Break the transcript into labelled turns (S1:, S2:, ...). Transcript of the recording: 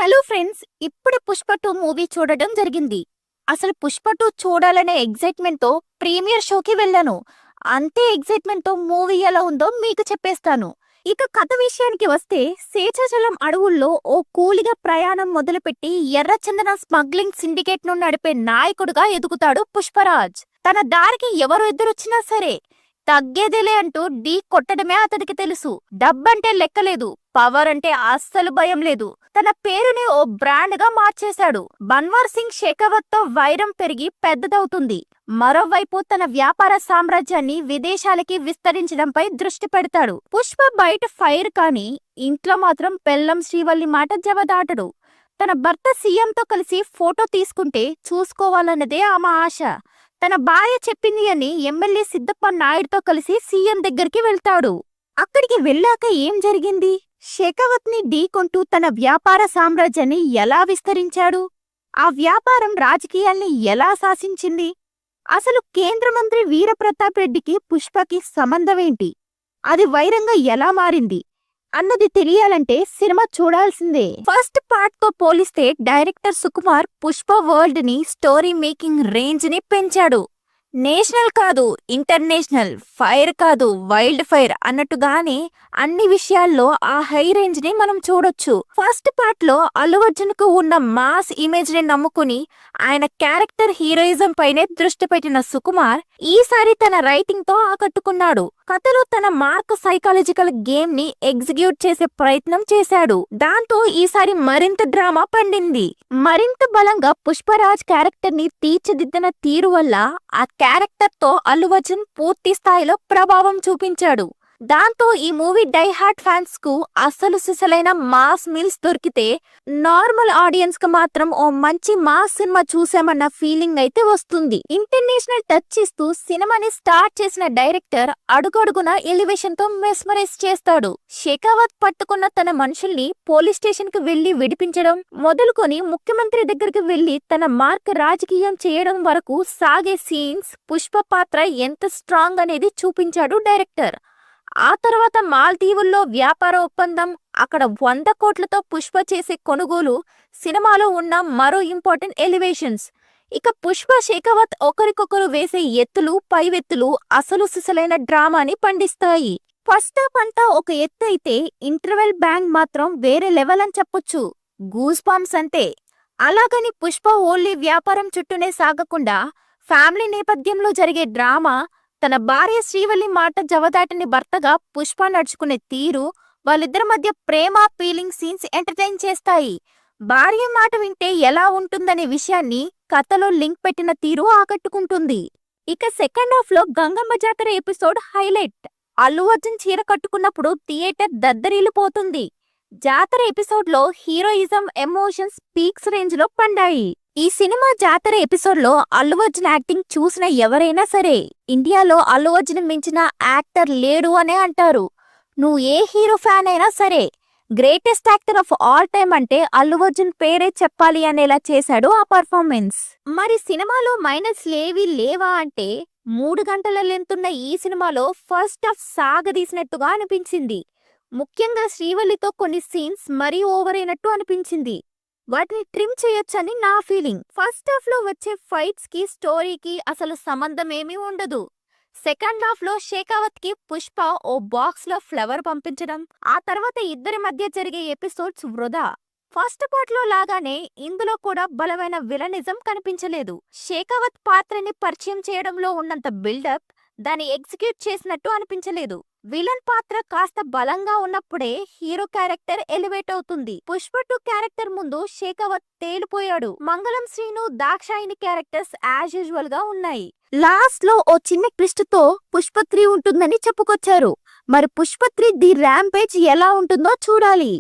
S1: Hello friends, ఇప్పుడు Pushpa 2 movie చూడడం జరిగింది. అసలు పుష్ప 2 చూడాలనే ఎగ్జైట్మెంట్ తో ప్రీమియర్ షోకి వెళ్ళాను. అంతే ఎగ్జైట్మెంట్ తో మూవీ ఎలా ఉందో మీకు చెప్పేస్తాను. ఇక కథ విషయానికి వస్తే, శేషాచలం అడవుల్లో ఓ కూలిగా ప్రయాణం మొదలుపెట్టి ఎర్రచందన స్మగ్లింగ్ సిండికేట్ ను నడిపే నాయకుడుగా ఎదుగుతాడు పుష్పరాజ్. తన దారికి ఎవరు ఎదురొచ్చినా సరే తగ్గేదేలే అంటూ ఢీ కొట్టడమే అతడికి తెలుసు. డబ్బంటే లెక్కలేదు, పవర్ అంటే అస్సలు భయం లేదు. తన పేరుని ఓ బ్రాండ్ గా మార్చేశాడు. బన్వర్ సింగ్ షెకావత్ తో వైరం పెరిగి పెద్దదవుతుంది. మరోవైపు తన వ్యాపార సామ్రాజ్యాన్ని విదేశాలకి విస్తరించడంపై దృష్టి పెడతాడు. పుష్ప బయట ఫైర్ కానీ ఇంట్లో మాత్రం పెల్లం శ్రీవల్లి మాట జవదాటడు. తన భర్త సీఎంతో కలిసి ఫోటో తీసుకుంటే చూసుకోవాలన్నదే ఆమె ఆశ. తన భార్య చెప్పింది అని ఎమ్మెల్యే సిద్ధప్ప నాయుడుతో కలిసి సీఎం దగ్గరికి వెళ్తాడు. అక్కడికి వెళ్ళాక ఏం జరిగింది? షెకావత్ ని ఢీకొంటూ తన వ్యాపార సామ్రాజ్యాన్ని ఎలా విస్తరించాడు? ఆ వ్యాపారం రాజకీయాల్ని ఎలా శాసించింది? అసలు కేంద్ర మంత్రి వీరప్రతాప్ రెడ్డికి పుష్పకి సంబంధమేంటి? అది వైరంగా ఎలా మారింది అన్నది తెలియాలంటే సినిమా చూడాల్సిందే. ఫస్ట్ పార్ట్ తో పోలిస్తే డైరెక్టర్ సుకుమార్ పుష్ప వరల్డ్ ని స్టోరీ మేకింగ్ రేంజ్ ని పెంచాడు. నేషనల్ కాదు, ఇంటర్నేషనల్, ఫైర్ కాదు, వైల్డ్ ఫైర్ అన్నట్టుగానే అన్ని విషయాల్లో ఆ హై రేంజ్ ని మనం చూడొచ్చు. ఫస్ట్ పార్ట్ లో అల్లు అర్జున్ కు ఉన్న మాస్ ఇమేజ్ ని నమ్ముకుని ఆయన క్యారెక్టర్ హీరోయిజం పైనే దృష్టి పెట్టిన సుకుమార్ ఈసారి తన రైటింగ్ తో ఆకట్టుకున్నాడు. కథలో తన మార్క్ సైకాలజికల్ గేమ్ ని ఎగ్జిక్యూట్ చేసే ప్రయత్నం చేశాడు. దాంతో ఈసారి మరింత డ్రామా పండింది. మరింత బలంగా పుష్పరాజ్ క్యారెక్టర్ ని తీర్చిదిద్దిన తీరు వల్ల ఆ క్యారెక్టర్ తో అల్లు అర్జున్ పూర్తి స్థాయిలో ప్రభావం చూపించాడు. దాంతో ఈ మూవీ డై హార్ట్ ఫ్యాన్స్ కు అసలు సిసలైన మాస్ మీల్స్ దొరికితే, నార్మల్ ఆడియన్స్ కు మాత్రం ఓ మంచి మాస్ సినిమా చూసామన్న ఫీలింగ్ అయితే వస్తుంది. ఇంటర్నేషనల్ టచ్ ఇస్తూ సినిమాని స్టార్ట్ చేసిన డైరెక్టర్ అడుగడుగున ఎలివేషన్ తో మెస్మరైజ్ చేస్తాడు. షెకావత్ పట్టుకున్న తన మనుషుల్ని పోలీస్ స్టేషన్ కి వెళ్లి విడిపించడం మొదలుకొని ముఖ్యమంత్రి దగ్గరికి వెళ్లి తన మార్క్ రాజకీయం చేయడం వరకు సాగే సీన్స్ పుష్ప పాత్ర ఎంత స్ట్రాంగ్ అనేది చూపించాడు డైరెక్టర్. ఆ తర్వాత మాల్దీవుల్లో వ్యాపార ఒప్పందం, అక్కడ 100 కోట్లతో పుష్ప చేసే కొనుగోలు సినిమాలో ఉన్న మరో ఇంపార్టెంట్ ఎలివేషన్స్. ఇక పుష్ప షెకావత్ ఒకరికొకరు వేసే ఎత్తులు పైవెత్తులు అసలు సిసలైన డ్రామాని పండిస్తాయి. ఫస్ట్ హాఫ్ అంతా ఒక ఎత్తు అయితే ఇంటర్వెల్ బ్యాంగ్ మాత్రం వేరే లెవెల్ అని చెప్పొచ్చు. గూస్ పాంప్స్ అంతే. అలాగని పుష్ప ఓన్లీ వ్యాపారం చుట్టూనే సాగకుండా ఫ్యామిలీ నేపథ్యంలో జరిగే డ్రామా, తన భార్య శ్రీవల్లి మాట జవదాటని భర్తగా పుష్ప నడుచుకునే తీరు, వాళ్ళిద్దరి మధ్య ప్రేమ ఫీలింగ్ సీన్స్ ఎంటర్టైన్ చేస్తాయి. భార్య మాట వింటే ఎలా ఉంటుందనే విషయాన్ని కథలో లింక్ పెట్టిన తీరు ఆకట్టుకుంటుంది. ఇక సెకండ్ హాఫ్ లో గంగమ్మ జాతర ఎపిసోడ్ హైలైట్. అల్లు అర్జున్ చీర కట్టుకున్నప్పుడు థియేటర్ దద్దరిల్లిపోతుంది. జాతర ఎపిసోడ్ లో హీరోయిజం, ఎమోషన్స్ పీక్స్ రేంజ్ లో పండాయి. ఈ సినిమా జాతర ఎపిసోడ్ లో అల్లు అర్జున్ యాక్టింగ్ చూసిన ఎవరైనా సరే ఇండియాలో అల్లు అర్జున్ మించిన యాక్టర్ లేడు అనే అంటారు. నువ్వు ఏ హీరో ఫ్యాన్ అయినా సరే greatest actor of all time అంటే అల్లు అర్జున్ పేరే చెప్పాలి అనేలా చేశాడు ఆ పర్ఫార్మెన్స్. మరి సినిమాలో మైనస్ లేవి లేవా అంటే, 3 గంటల లెంతున్న ఈ సినిమాలో ఫస్ట్ హాఫ్ సాగదీసినట్టుగా అనిపించింది. ముఖ్యంగా శ్రీవల్లితో కొన్ని సీన్స్ మరీ ఓవర్ అయినట్టు అనిపించింది. వాటిని ట్రిమ్ చేయొచ్చని నా ఫీలింగ్. ఫస్ట్ హాఫ్ లో వచ్చే ఫైట్స్ కి స్టోరీకి అసలు సంబంధమేమీ ఉండదు. సెకండ్ హాఫ్ లో షెకావత్ కి పుష్ప ఓ బాక్స్ లో ఫ్లవర్ పంపించడం, ఆ తర్వాత ఇద్దరి మధ్య జరిగే ఎపిసోడ్స్ వృధా. ఫస్ట్ పార్ట్ లో లాగానే ఇందులో కూడా బలమైన విలనిజం కనిపించలేదు. షెకావత్ పాత్రని పరిచయం చేయడంలో ఉన్నంత బిల్డప్ దాన్ని ఎగ్జిక్యూట్ చేసినట్టు అనిపించలేదు. విలన్ పాత్ర కాస్త బలంగా ఉన్నప్పుడే హీరో క్యారెక్టర్ ఎలివేట్ అవుతుంది. పుష్ప 2 క్యారెక్టర్ ముందు షెకావత్ తేలిపోయాడు. మంగళం Srinu, Dakshayani characters as usual గా ఉన్నాయి. లాస్ట్ లో ఓ చిన్న ట్విస్ట్ తో పుష్ప 3 ఉంటుందని చెప్పుకొచ్చారు. మరి పుష్ప 3 ది ర్యాంపేజ్ ఎలా ఉంటుందో చూడాలి.